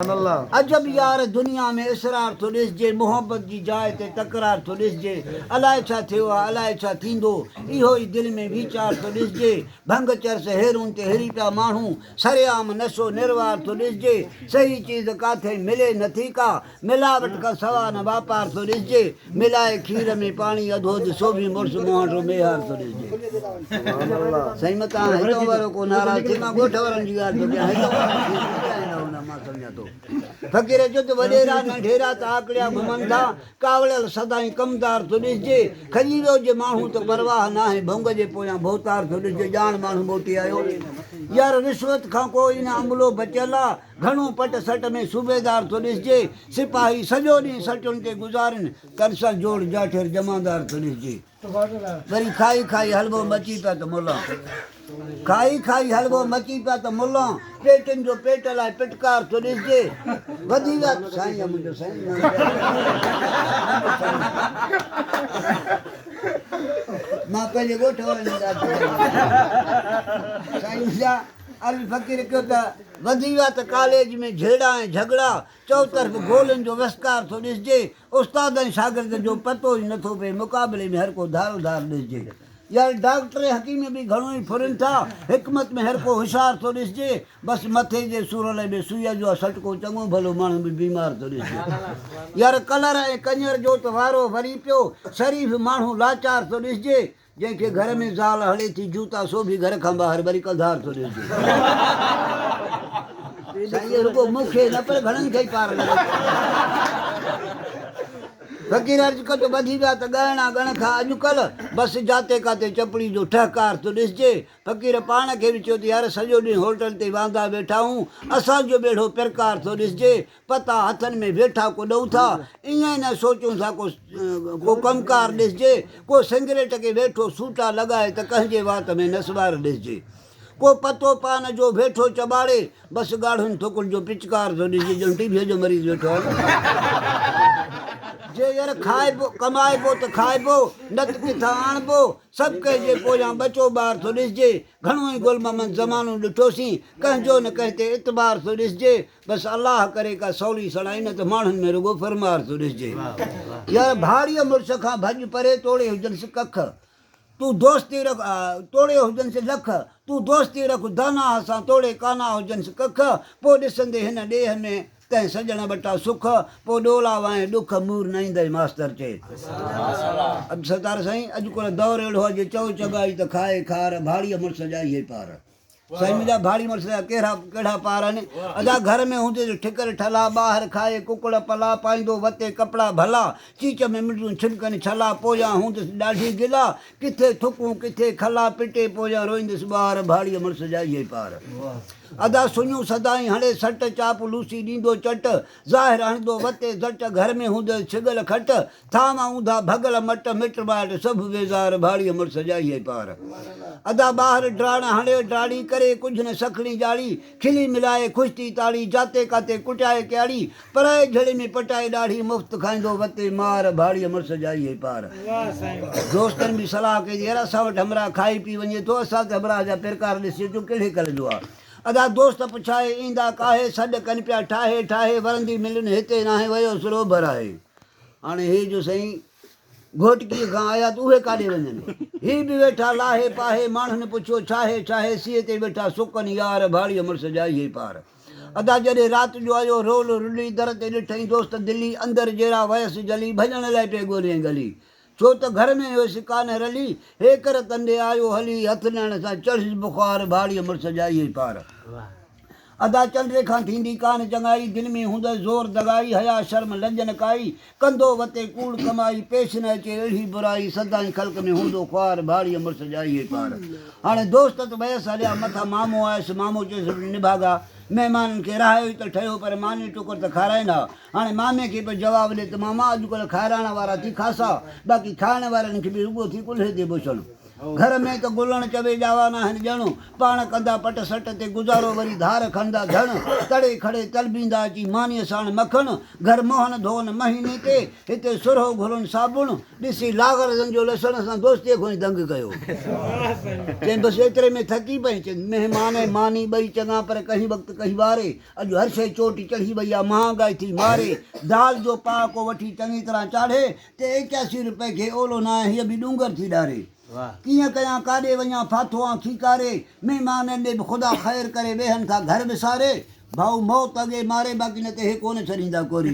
अजब यार दुनिया में इसरार थो ॾिसजे मोहब्बत जी जाइ ते तकरार थो ॾिसजे अलाए छा थियो आहे अलाए छा थींदो इहो ई दिलि में वीचार थो ॾिसजे भंग चरस हेरुनि ते हिरी पिया माण्हू सरेआम नशो निर्वार थो ॾिसजे सही चीज़ काथे मिले नथी का मिलावट खां सवा न वापार थो ॾिसजे मिलाए खीर में पाणी अधो अधु सोभी मुड़ुस मुंहं मेहार थो ॾिसजे सही में तव्हां हितो वारो को नाराज़ थी मां ॻोठ वारनि जी ॻाल्हि थो कयां हितो वारा मां सम्झां थो फ़क़ीर जो त वॾेरा नंढेरा त आकड़िया घुमनि था कावड़ियल सदाई कमदार थो ॾिसजे खजी वियो जे माण्हू त परवाह न आहे भुंग जे पोयां भोतार थो ॾिसजे ॼाण माण्हू मोटी आयो यार रिश्वत खां कोई न अमलो बचियल आहे घणो पट सट में सूबेदार थो ॾिसजे सिपाही सॼो ॾींहुं सटुनि ते गुज़ारनि कंसल जोड़ जाठेर जमादार थो ॾिसजे वरी खाई खाई हलवो मची पिया त मुला खाई खाई हलवो मची पिया त मुला पेटनि जो पेट लाइ पिटकार थो ॾिसजे वधी विया साईं मुंहिंजो साईं मां पंहिंजे ॻोठ वारनि जी ॻाल्हि साईं जा अल फ़क़ीर कयो त वधी विया त कॉलेज में झेड़ा ऐं झगड़ा चौतरफ़ गोलनि जो वस्कार थो ॾिसजे उस्ताद ऐं शागिर्द जो पतो ई नथो पए मुक़ाबले में हर को धारो धार ॾिसजे यार डॉक्टर हकीम बि घणो ई फुरनि था हिकमत में हर को होशियार थो ॾिसजे बसि मथे जे सूरले में सुईअ जो सटको चङो भलो माण्हू बि बीमार थो ॾिसजे यार कलर ऐं कंजर जो त वारो वरी पियो शरीफ़ माण्हू लाचार थो ॾिसजे जंहिंखे घर में ज़ाल हले थी जूता सो बि घर खां ॿाहिरि वरी कधार थो ॾिसजे साईं रुगो मूंखे न पर घणनि खे ई पार फ़क़ीर अर्ज़ु कयो त वधी विया त ॻाइणा ॻण खां अॼुकल्ह बसि जाते काथे चपड़ी जो ठहकार थो ॾिसजे फ़क़ीर पाण खे बि चयो त यार सॼो ॾींहुं होटल ते वांदा वेठा आहियूं असांजो ॿेड़ो प्रकार थो ॾिसजे पता हथनि में वेठा को ॾऊं था ईअं न सोचूं था को कमकार ॾिसजे को सिगरेट खे वेठो सूटा लॻाए त कंहिंजे वात में नसवार ॾिसजे को पतो पान जो वेठो चॿाड़े बसि ॻाढ़ुनि थुकुनि जो पिचकार थो ॾिसजे ॼण टीवीअ जो मरीज़ वेठो आहे जे यार खाइबो कमाइबो त खाइबो न त किथां आणिबो सभु कंहिंजे पोयां ॿचो ॿार थो ॾिसजे घणो ई गुलममन ज़मानो ॾिठोसीं कंहिंजो न कंहिं ते इतबार थो ॾिसजे बसि अलाह करे का सवली सणाई न त माण्हुनि में रुगो फरमार थो ॾिसजे यार भाड़ीअ मुड़ुस खां भॼ परे तोड़े हुजनिसि कख तूं दोस्ती रख तोड़े हुजनिसि लख तूं दोस्ती रख दाना सां तोड़े काना हुजनिसि कख पोइ ॾिसंदे हिन ॾेह में तंहिं सॼण वटा सुख पोइ ॾोला वाए ॾुख मूर न ईंदई मास्तर चए सतार साईं अॼुकल्ह दौरु अहिड़ो आहे जे चओ चगाई त खाए खार भाड़ीअ मुड़ुस जा इहे पार साईं मुंहिंजा भाड़ी मुड़ुस जा कहिड़ा पार आहिनि अदा घर में हूंदे त ठिकर ठला ॿाहिरि खाए कुकड़ पला पाईंदो वते कपिड़ा भला चीच में मिटियूं छिनकनि छला पोयां हूंदसि ॾाढी गिला किथे थुकूं किथे खला पिटे पोयां रोईंदुसि ॿार भाड़ीअ मुड़ुस जा इहे पार अदा सुञूं सदाई हणे सट चाप लूसी ॾींदो चट ज़ाहिर हणंदो वते झट घर में हूंदसि छिगल खट थाम ऊंधा भगल मट मिट माइट सभु बेज़ार भाड़ीअ मुड़ुस जा इहे पार अदा ॿाहिरि ड्राण हणे ड्राड़ी करे कुझु न सखणी ॼाड़ी खिली मिलाए ख़ुशि थी ताड़ी जाते काथे कुटाए क्याड़ी पराए झड़े में पटाए ॾाढी मुफ़्त खाईंदो वते मार भाड़ीअ मुड़ुस जा इहे पार दोस्तनि बि सलाह कई यार असां वटि हमरा खाई पी वञे थो असां त हमरा जा प्रकार ॾिसी अचूं कहिड़े कल जो आहे अदा दोस्त पुछाए ईंदा काहे सॾु कनि पिया ठाहे ठाहे वरंदी मिलनि हिते नाहे वियो सरोबर आहे हाणे हे जो साईं घोटकीअ खां आया त उहे काॾे वञनि ही बि वेठा लाहे पाहे माण्हुनि पुछियो छाहे छाहे सीअ ते वेठा सुकनि यार भाड़ीअ मुड़ुस जा इहे पार अदा जॾहिं राति जो आयो रोल रुली दर ते ॾिठई दोस्त दिल्ली अंदरि जहिड़ा वयसि जली भॼण लाइ पिए ॻोल्हे गली छो त घर में हुयसि कान रली हेकर तंडे आयो हली हथ ॾियण सां चढ़िस बुख़ार भाड़ीअ मुड़ुस जा इहे पार अदा चंडे खां थींदी कान चङाई दिलि में हूंदसि ज़ोर दगाई हया शर्म लजन काई कंदो वते कूड़ कमाई पेश न अचे अहिड़ी बुराई सदाई ख़ल्क़ में हूंदो ख्वार भाड़ीअ मुड़ुस जा इहे पार हाणे दोस्त त वयसि हलिया मथां मामो आयुसि मामो चयुसि निभागा महिमाननि खे राहियो ई त ठहियो पर मानी टुकर त खाराईंदा हाणे मामे खे पियो जवाबु ॾिए त मामा अॼुकल्ह खाराइण वारा थी खासा बाक़ी खाइण वारनि खे बि रुॻो थी कुल्हे ते बुछणु घर में तो गुलण चवे जावाना आहिनि ॼण पाण कंदा पट सट ते गुज़ारो वरी धार खणंदा धण तड़े खड़े तलबींदा अची मानीअ साण मखण घर मोहन धोन महीने ते हिते सुरहो घुरनि साबुण ॾिसी लागरनि जो लसण सां दोस्तीअ खां ई दंग कयो चई बसि एतिरे में थकी पई चई महिमान मानी ॿई चङा पर कंहिं वक़्तु कही वारे अॼु हर शइ चोटी चढ़ी वई आहे महांगाई थी मारे दाल जो पाको वठी चङी तरह चाढ़े ते 81 रुपए खे ओलो न आहे हीअ बि डूंगर थी ॾारे कीअं कयां काॾे वञा फाथो आहे खीकारे महिमाननि ॾे बि ख़ुदा ख़ैर करे वेहनि था घर विसारे भाऊ मौत अॻे मारे बाक़ी न त हे कोन छॾींदा कोरी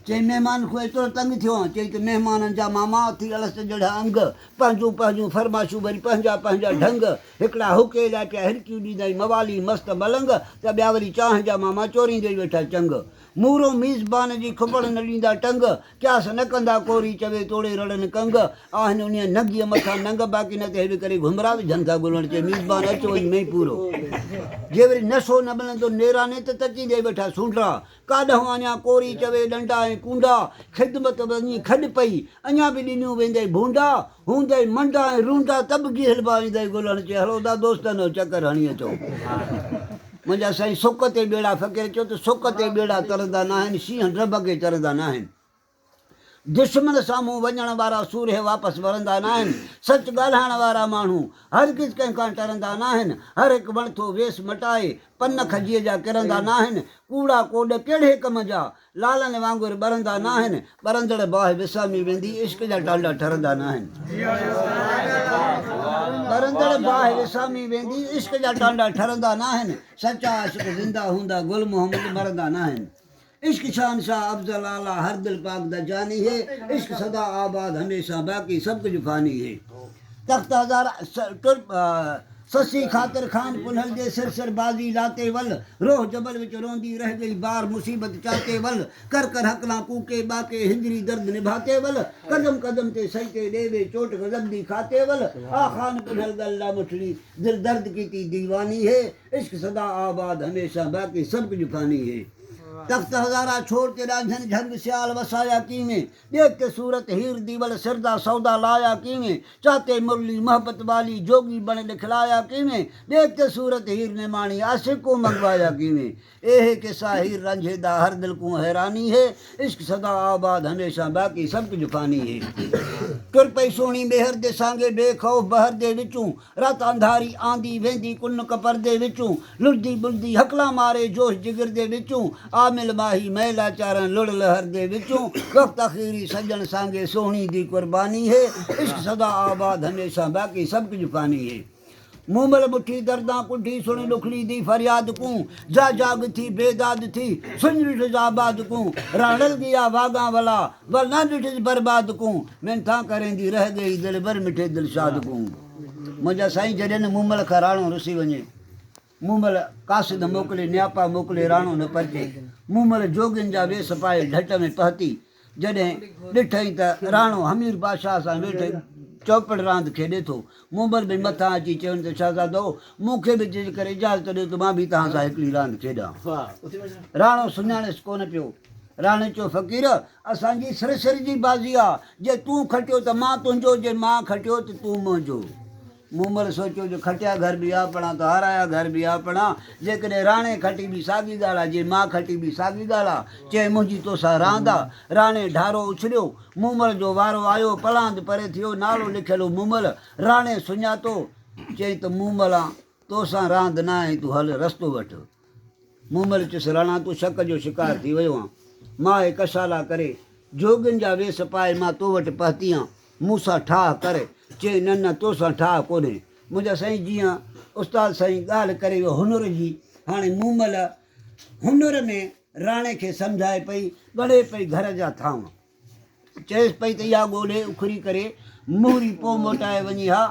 चई महिमान खां एतिरो तंग थियो आहे चई त महिमाननि जा मामा थी अलस जहिड़ा अंग पंहिंजूं पंहिंजूं फरमाइशूं वरी पंहिंजा पंहिंजा ढंग हिकिड़ा हुके लाइ पिया हिरकियूं ॾींदा मवाली मस्त मलंग त ॿिया वरी चांहि जा मामा चोरींदे वेठा चंग मूरो मीज़बान जी खुपड़ न ॾींदा टंग क्यास न कंदा कोरी चवे तोड़े रड़नि कंग आहिनि उन नगीअ मथां नंग बाक़ी न त हेॾे करे घुमरा विझनि था गुलण चए मीज़बान अचो वञ में पूरो जे वरी नशो न मिलंदो नेराने त तची ॾे वेठा सूंडा काॾहं अञा कोरी चवे डंडा ऐं कूंडा ख़िदमत वञी खॾ पई अञा बि ॾिनियूं वेंदे भूंडा हूंदे मंडा ऐं रूंडा तब गी हलबा ईंदे गुलण चए हलो दा दोस्तनि चकर हणी अचो मुंहिंजा साईं सुख ते ॿेड़ा फ़क़ीर चयो त सुख ते ॿेड़ा तरंदा न आहिनि शींहं ड्रब खे चरंदा न आहिनि दुश्मन साम्हूं वञण वारा सूर्य वापसि वरंदा न आहिनि सच ॻाल्हाइण वारा माण्हू हरगिज़ कंहिंखां टरंदा न आहिनि हर हिकु वणथो वेस मटाए पन खजीअ जा किरंदा न आहिनि कूड़ा कोॾ कहिड़े कम जा लालनि वांगुरु ॿरंदा न आहिनि ॿरंदड़ बाहि विसामी वेंदी इश्क जा टांडा ठरंदा न आहिनि ॿरंदड़ बाहि विसामी वेंदी इश्क जा टांडा ठरंदा न आहिनि सचा इश्क ज़िंदा हूंदा गुल मोहम्मद मरंदा न आहिनि इश्क शहंशाह अफज़ल आला हर दिल पाक दा जानी है इश्क सदा आबाद हमेशा बाकी सब कुछ फानी है तख्त हज़ार ससी खातिर खान पुनल जे सिर सिर बाजी लाते वल रोह जबल विच रोंदी रह गई बार मुसीबत चाते वल कर कर हकला कूके बाके हिजरी दर्द निभाते वल कदम कदम ते सजते देवे चोट गजबदी खाते वल आ खान पुनल गल्ला मुठड़ी दिल दर्द की ती दीवानी है इश्क सदा आबाद हमेशा बाकी सब कुछ फानी है तख्त हज़ारा छोड़ते रांझन झंग सियाल वसाया कीमें देखते सूरत हीर दीवल सिरदा सौदा लाया कीमें चाहते मुरली मोहब्बत वाली जोगी बन दिखलाया कीमें देखते सूरत हीर ने माणी आशिक को मंगवाया कीमें एहे के साहिर रंझेदा हर दिल को हैरानी है इश्क सदा आबाद हमेशा बाकी सब कुछ फानी है तुर पई सोनी बेहर दे सांगे बेखौफ बहर दे विचूं रात अंधारी आंदी वेंदी कुन कपर दे विचूं लुड़दी बुलदी हकला मारे जोश जिगर दे विचूं आमिल माही मैला चारण लुड़ लहर दे विचूं वक्त अखीरी सजन सांगे सोहनी दी कुर्बानी है इश्क सदा आबाद हमेशा बाकी सब कुछ फानी है मूमल मुठी दर्दा कुठी सुन लुखड़ी दी फरियाद को जा जाग थी बेदाद थी सुन ॾिठ आबाद को राणल गया वागा वाला वल न ॾिठ बर्बाद को मैं था करेंदी रह गई दिल भर मिठे दिलशाद को मुंहिंजा साईं जॾहिं मूमल खां राणो रुसी वञे मूमल कासिद मोकिले न्यापा मोकिले राणो न परचे मूमल जोगियुनि जा वेस पाए ढट में पहती जॾहिं ॾिठई त राणो हमीर बादशाह सां वेठे चौपड़ रांदि खेॾे थो मूमल बि मथां अची चवनि त शहज़ादो मूंखे बि जे करे इजाज़त ॾियो त मां बि तव्हां सां हिकिड़ी रांदि खेॾां राणो सुञाणेसि कोन पियो राणे चयो फ़क़ीर असांजी सिर सिर जी बाज़ी आहे जे तूं खटियो त मां तुंहिंजो जे मां खटियो त तूं मुंहिंजो मूमल सोचियो जो खटिया घर बि आपणा त हाराया घर बि आपणा जेकॾहिं राणे खटी बि साॻी ॻाल्हि आहे जे मां खटी बि साॻी ॻाल्हि आहे चए मुंहिंजी तोसां रांदि आहे राणे ढारो उछलियो मूमल जो वारो आयो पलांद परे थियो नालो लिखियलु मूमल राणे सुञातो चई त मूमल आहे तोसां रांदि न आहे तूं हल रस्तो वठि मूमल चयुसि राणा तूं शक जो शिकार थी वियो आहे मां हे कशाला करे जोगियुनि जा वेस पाए मां तो वटि पहुती आहियां मूंसां ठाह करे चए न न तोसां ठाह कोन्हे मुंहिंजा साईं जीअं उस्ताद साईं ॻाल्हि करे वियो हुनुर जी हाणे मूमल हुनुर में राणे खे सम्झाए पई ॻड़े पई घर जा थांव चएसि पई त इहा ॻोल्हे उखरी करे मुहरी पोइ मोटाए वञी हा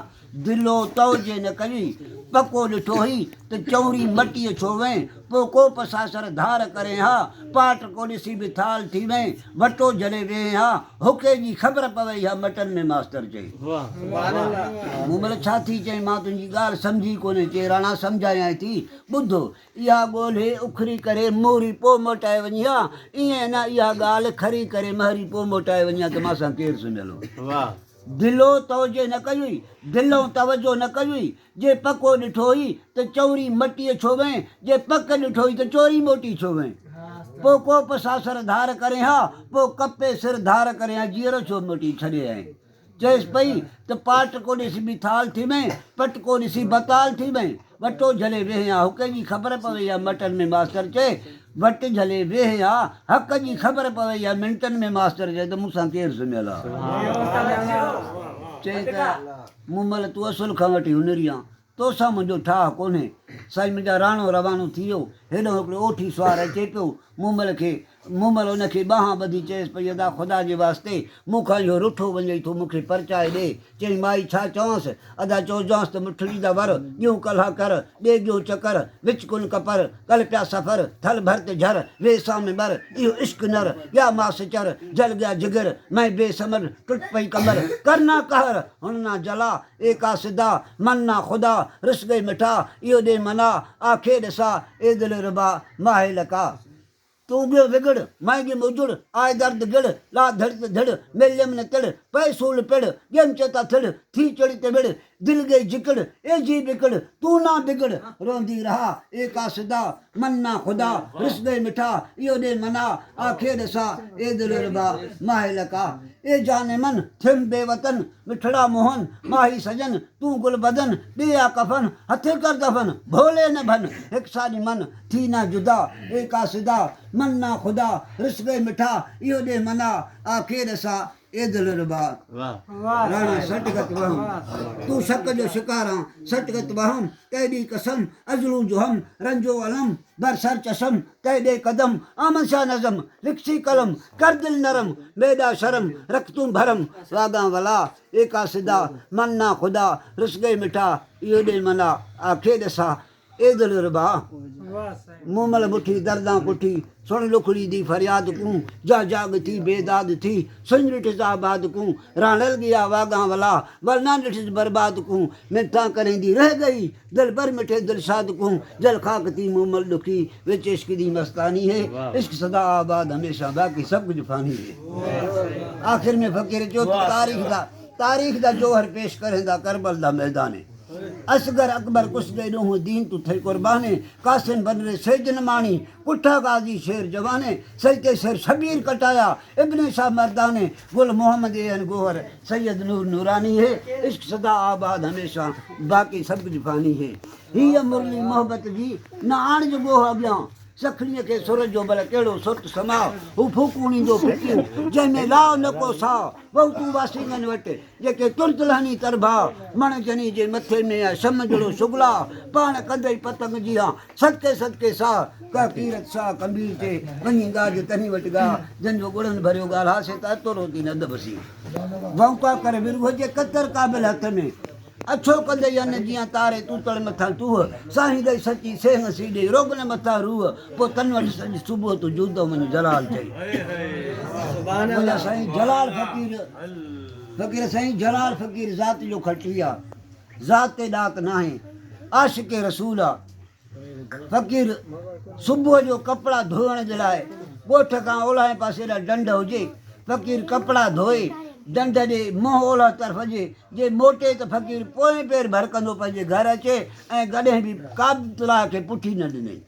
दिलो तवजे न कई पको ॾिठो हुई त चौरी मटीअ छो वएं पोइ को पसासर धार करे हा पाट को ॾिसी बि थाल थी वएं वटो जॾहिं वेह हा हुके जी ख़बर पवई हा मटन में मास्तर चई मूमल छा थी चई मां तुंहिंजी ॻाल्हि सम्झी कोन्हे चई राणा सम्झायां थी ॿुधो इहा ॻोल्हे उखरी करे मोहरी पोइ मोटाए वञी हा ईअं न इहा ॻाल्हि खरी करे महरी पोइ मोटाए वञी हा त मां सां केरु सुञलो दिलो तवजे न कई हुई, दिलों तवजो न कई हुई। जे पको ॾिठो हुई त चौरी मटीअ छो वएं, जे पक ॾिठो हुई त चोरी मोटी छो वएं। पोइ कोप सासर धार करे हा, पोइ कपे सिर धार करे हा, जीअरो छो मोटी छॾे आहीं। चएसि पई त पाट को ॾिसी बि थाल थी वएं, पट को ॾिसी बताल थी वएं। वटो झले वेहे हा, हुक जी ख़बर पवई आहे मटन में। मास्टर चए वटि झले वेहे हा, हक़ जी ख़बर पवई आहे मिंटनि में। मास्टर चए त मूंसां केरु सुम्हियल आहे। चए त मूं महिल तूं असुल खां वठी हुनरी आहे, तोसां मुंहिंजो ठाह कोन्हे। साईं मुंहिंजा राणो रवानो थी वियो, हेॾो हिकिड़ो ओठी सुवार अचे पियो मूं महिल उनखे ॿाहां ॿधी। चएसि पई अदा ख़ुदा जे वास्ते मूंखां इहो रुठो वञे थो, मूंखे परचाए ॾे। चई माई छा चवांसि? अदा चइजांसि त मुठड़ी दा वर ॻियूं कल्हा कर, ॾे ॻियूं चकर विच कुन कपर, कल पिया सफ़र थल भरत झर वे सामे बर, इहो इश्क नर या मास चर जल गया जिगर मैं बेसमर टुट पई कमर करना कहर हुन ना जला एका सिदा मन ना खुदा रिस गई मिठा इहो ॾे मना आखे ॾिसा ए दिल रुबा माहे लका। तूं ॿियो विगड़ माइगी मुजुड़ आए दर्द गिड़ ला धड़ धड़ मेलियम न तिड़ पै सूल पिड़ ॼम चेता थिड़ थी चढ़ी ते विड़ दिल गई जिकड़ ए जी बिगड़ तूं ना बिगड़ रोंदी रहा एका सिदा मन ना खुदा रिस गई मिठा इहो ॾे मना आखे ॾिसा ए दिल रुबा माहे लका। ए जाने मन थिम बेवतन मिठड़ा मोहन माही सजन तूं गुल बदन ॾिया कफन हथे कर दफन भोले न भन हिकु साॾी मन थी ना जुदा एका सिदा मन ना खुदा रिस गए मिठा इहो ॾे मना आखे ॾिसा ए दिल रुबा। राणा सटगत वहम तूं शक जो शिकारां सटगत वहम कैडी कसम अजलू जो हम रंजो अलम बरसर चशम कैडे कदम आमन शाह नज़म लिखसी कलम कर दिल नरम बेदा शर्म रख तूं भरम वागा वला एका सिदा मन ना खुदा रिस गए मिठा इहो ॾे मना आखे ॾिसा ए दिल रुबा। मूं महिल मुठी दर्दां कुठी सुण लुखड़ी दी फरियाद कूं जा जाग थी बेदाद थी सुन ॾिठिस आबाद कूं राणल गया वागा वला वरना ॾिठिस बर्बाद कूं मिठां करेंदी रह गई दिल भर मिठे दिलशाद कूं जल खाक थी मूं महिल दुखी विच इश्क दी मस्तानी है इश्क सदा आबाद हमेशा बाक़ी सब कुछ फानी है। आखिर में फ़कीर चयो तारीख़ दा जोहर पेश करेंदा करबल दा मैदान है असगर अकबर कुछ दे ॾोहूं दीन तू थे कुर्बाने कासिम बनरे सेजन माणी पुठा गाज़ी शेर जवाने सजते शेर शबीर कटाया इब्ने शाह मर्दाने गुल मोहम्मद एन गोहर सैयद नूर नूरानी है इश्क सदा आबाद हमेशा बाक़ी सब कुछ फानी है। हीअ मुरली मोहब्बत जी न आण जो ॻोह अॻियां सखड़ीअ खे सुर जो भले कहिड़ो सुट समा हू फूकूं ईंदो फिकियूं जंहिंमें लाओ न को साओ बहु तूं वासीगनि वटि जेके तुर्त लहनी तरभा मण जनी जे मथे में आहे शम जहिड़ो शुगला पाण कंदई पतंग जी हा सदके सदके साह का कीरत साह कबीर ते वञी गाज तनी वटि गा जंहिंजो गुड़नि भरियो ॻाल्हासे त अतो रोटी न दबसी वौका करे विरगो जे कतर क़ाबिल हथ में अछो कंदई अन जीअं तारे तूतड़ मथां टूह साईं दई सची सेह सीड़े रोगन मथां रूह पोइ तन वटि सॼी सुबुह तूं जूदो वञी जलाल चई मुंहिंजा साईं जलाल फ़क़ीर साईं जलाल फ़क़ीर ज़ात जो खटवी आहे ज़ात ते ॾात न आहे आशिक़ रसूल आहे। फ़क़ीर सुबुह जो कपिड़ा धोइण जे लाइ ॻोठ खां ओलहे पासे ॾांहुं ढंढ हुजे फ़क़ीर कपिड़ा धोए ढंढ ॾे मुंहुं ओलह तरफ़ जे मोटे त फ़क़ीर पोएं पेर भरकंदो पंहिंजे घर अचे ऐं कॾहिं बि का बि तलाह खे पुठी न ॾिनई।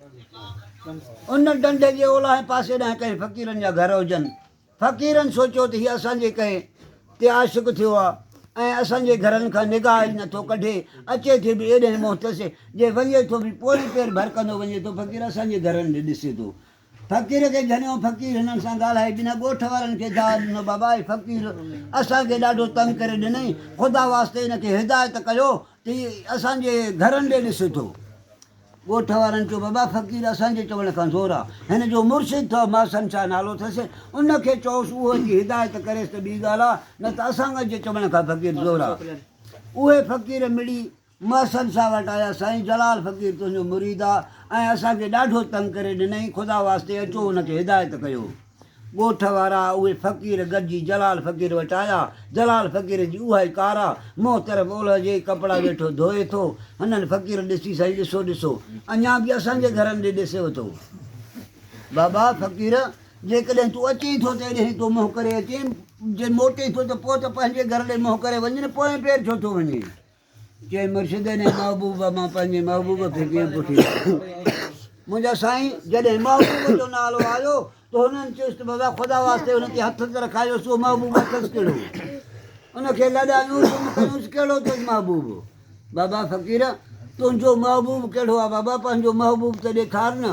उन ढंढ जे ओलहे पासे ॾांहुं कंहिं फ़क़ीरनि जा घर हुजनि फ़क़ीरनि सोचियो त हीअ असांजे कंहिं ते आशिक़ु थियो आहे ऐं असांजे घरनि खां निगाह ई नथो कढे अचे थी बि एॾे मुहतसे जे वञे थो बि पोएं पेर भरकंदो वञे थो फ़क़ीर असांजे घरनि ॾे ॾिसे थो। फ़क़ीर खे झनियो फ़क़ीर हिननि सां ॻाल्हाए बिना ॻोठ वारनि खे दाव ॾिनो बाबा फ़क़ीर असांखे ॾाढो तंग करे ॾिनई ख़ुदा वास्ते हिनखे हिदायत कयो त असांजे घरनि ॾे ॾिसे थो। ॻोठ वारनि चयो बाबा फ़क़ीर असांजे चवण खां ज़ोर आहे हिन जो मुर्शिद अथव मासन छा नालो अथसि उनखे चयोसि उहो जी हिदायत करेसि त ॿी ॻाल्हि आहे न त असांजे चवण खां फ़क़ीर ज़ोर आहे। उहे फ़क़ीर मिली महसन सां वटि आया साईं जलाल फ़क़ीर तुंहिंजो मुरीद आहे ऐं असांखे ॾाढो तंग करे ॾिनई ख़ुदा वास्ते अचो हुनखे हिदायत कयो। ॻोठ वारा उहे फ़क़ीर गॾिजी जलाल फ़क़ीर वटि आया जलाल फ़क़ीर जी उहा ई कारा मुंहुं तरफ़ ओलह जे कपिड़ा वेठो धोए थो हिननि फ़क़ीर ॾिसी साईं ॾिसो ॾिसो अञा बि असांजे घरनि ॾे ॾिसे थो। बाबा फ़क़ीर जेकॾहिं तूं अचीं थो त हेॾे तूं मुंहुं करे अचीं जे मोटे थो त पोइ त पंहिंजे घर ॾे मोह करे वञे न, पोइ पेर छो थो वञे। चई मुर्शिद ने महबूब मां पंहिंजे महबूब खे कीअं पुठी मुंहिंजा साईं जॾहिं महबूब जो नालो आयो त हुननि चयुसि त बाबा ख़ुदा वास्ते हुन ते हथ त रखायोसि, उहो महबूब अथसि कहिड़ो? उनखे लॾायूंसि कयूंसि, कहिड़ो अथसि महबूब? बाबा फ़क़ीर तुंहिंजो महबूब कहिड़ो आहे बाबा? पंहिंजो महबूब त ॾेखार न।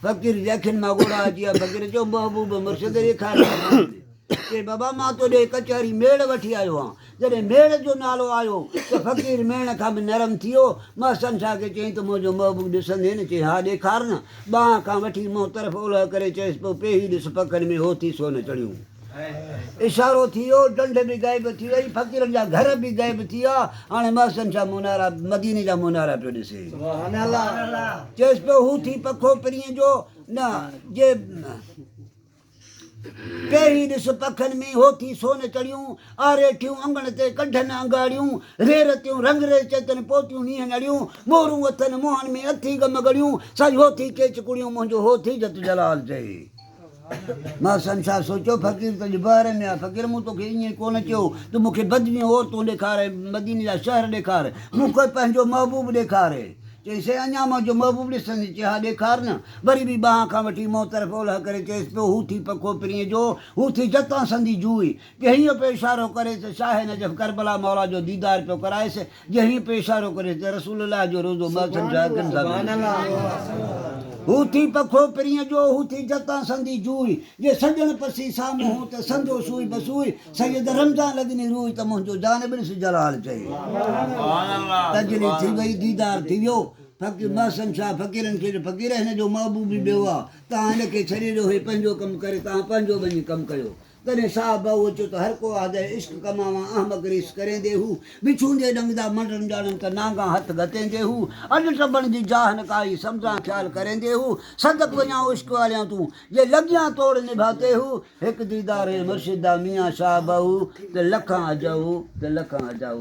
फ़क़ीर जे अखियुनि मां ॻोढ़ा अची विया। फ़क़ीर चयो महबूब मुर्शिद ॾेखार। चई बाबा मां तोॾे कचहरी मेड़ वठी आयो आहियां। जॾहिं मेड़ जो नालो आयो त फ़क़ीर मेड़ खां बि नरम थी वियो। मां संछा खे चई त मुंहिंजो महबूब ॾिसंदे न? चई हा ॾेखार न। ॿांह खां वठी मुंहुं तरफ़ ओलह करे चयसि पोइ पेही ॾिस पखनि में हो थी सोन चढ़ियूं। इशारो थी वियो, ॾंढ बि गाइब थी वई, फ़क़ीरनि जा घर बि गाइब थी विया। हाणे मां छा मुनारा मदीने जा मुनारा पियो ॾिसे। चयसि पियो हू थी पखो परीअं जो न जे पेही ॾिस पखनि में हो थी सोन चढ़ियूं। आरेठियूं अंगण ते कढनि अंगाड़ियूं, रेरतियूं रंगरे चेतन पोतियूं नीहं नड़ियूं, मोरूं अथनि मुंहनि में अथी गम गड़ियूं, साईं हो थी केच कुड़ियूं मुंहिंजो हो थी जत जलाल चए। मां संसार सोचियो फ़क़ीर त ॿाहिरि में आहे। फ़क़ीर मूं तोखे ईअं कोन चयो त मूंखे बदमियूं औरतूं ॾेखारे, मदीने जा शहर ॾेखारे, मूंखे पंहिंजो महबूब ॾेखारे। चई से अञा मुंहिंजो महबूब ॾिसंदी? चई हा ॾेखार न। वरी बि ॿांह खां वठी मुंहुं तरफ़ ओलह करे चयसि पियो हू थी पखो परीअं जो, हू थी जतां संदी जूई। जे हीअं पियो इशारो करे त शाह नजफ़ करबला मौला जो दीदार पियो कराएसि। जे हीअं पियो इशारो करे त रसूल अल्लाह जो रोज़ो हू थी पखो परीअं जो, हू थी जतां संदी जूई। जे सजण पसी साम्हूं हूं त संदो सूई बसूई, सैयद रमज़ान लॻनी रूई त मुंहिंजो जान ॾिस जलाल चए। तजली थी वई, दीदार थी वियो। फ़क़ीर मां छा फ़क़ीरनि खे फ़क़ीर हिन जो महबूब बि ॿियो आहे, तव्हां हिनखे छॾे ॾियो, हे पंहिंजो कमु करे, तव्हां पंहिंजो वञी कमु कयो। तॾहिं साहब भाऊ अचो त हर को आहे इश्क कमावा अहमक रिस करेंदे हू, बिछूंदे ॾंगदा मंडण ॼाणनि त नांगा हथ घतेंदे हू, अॼु टबण जी जाह न काई सम्झां ख़्यालु करेंदे हू, सदक वञा इश्क वालियां तूं जे लॻियां तोड़ निभाते हू। हिकु दीदार मुर्शिदा मियाँ शाह भाऊ त लखां अजाऊ त लखां अजाऊ।